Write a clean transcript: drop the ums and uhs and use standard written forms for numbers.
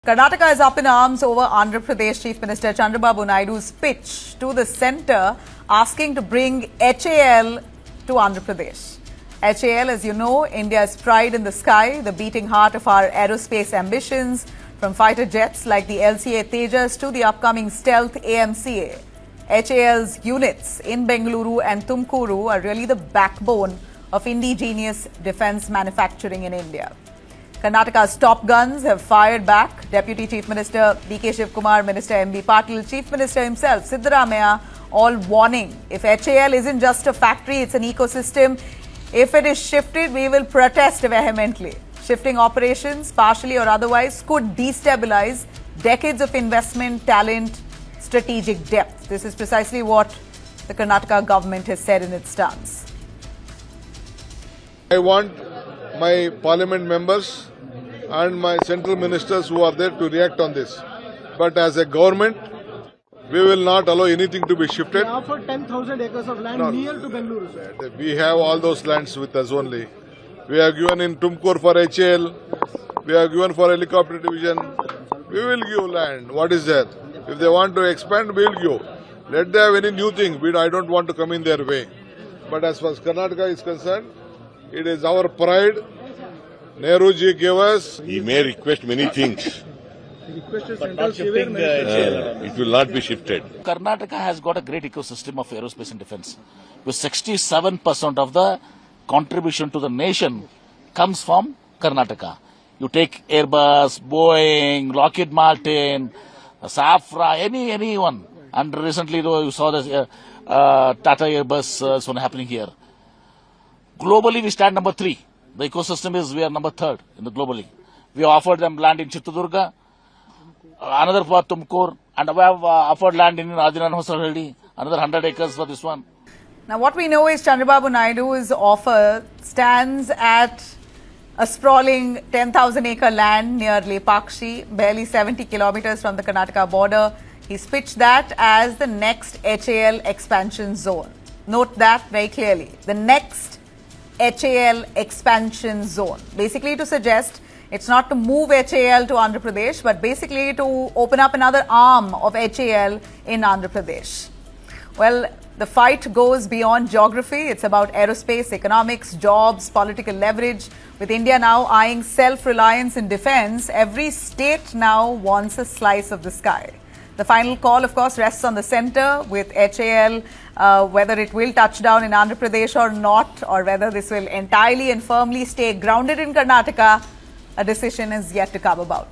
Karnataka is up in arms over Andhra Pradesh Chief Minister Chandrababu Naidu's pitch to the centre asking to bring HAL to Andhra Pradesh. HAL, as you know, India's pride in the sky, the beating heart of our aerospace ambitions, from fighter jets like the LCA Tejas to the upcoming stealth AMCA. HAL's units in Bengaluru and Tumkuru are really the backbone of indigenous defence manufacturing in India. Karnataka's top guns have fired back. Deputy Chief Minister D.K. Shivkumar, Minister M.B. Patil, Chief Minister himself, Siddaramaiah, all warning. If HAL isn't just a factory, it's an ecosystem. If it is shifted, we will protest vehemently. Shifting operations, partially or otherwise, could destabilize decades of investment, talent, strategic depth. This is precisely what the Karnataka government has said in its stance. I want my parliament members and my central ministers who are there to react on this. But as a government, we will not allow anything to be shifted. They offered 10,000 acres of land near to Bengaluru, sir. We have all those lands with us only. We have given in Tumkur for HAL. We have given for helicopter division. We will give land. What is there? If they want to expand, we will give. Let them have any new thing. I don't want to come in their way. But as far as Karnataka is concerned, it is our pride. Nehruji gave us. He may request many things. But not shifting It will not be shifted. Karnataka has got a great ecosystem of aerospace and defense, with 67% of the contribution to the nation comes from Karnataka. You take Airbus, Boeing, Lockheed Martin, Safra, anyone. And recently, though, you saw the Tata Airbus one happening here. Globally, we stand number 3. The ecosystem is, we are number 3rd in the globally. We offered them land in Chitradurga, another for Tumkur, and we have offered land in Adinana Hosahalli, another 100 acres for this one. Now, what we know is Chandrababu Naidu's offer stands at a sprawling 10,000-acre land near Lepakshi, barely 70 kilometers from the Karnataka border. He's pitched that as the next HAL expansion zone. Note that very clearly. The next HAL expansion zone. Basically to suggest it's not to move HAL to Andhra Pradesh, but basically to open up another arm of HAL in Andhra Pradesh. Well, the fight goes beyond geography. It's about aerospace, economics, jobs, political leverage. With India now eyeing self-reliance in defense, every state now wants a slice of the sky. The final call, of course, rests on the centre with HAL, whether it will touch down in Andhra Pradesh or not, or whether this will entirely and firmly stay grounded in Karnataka. A decision is yet to come about.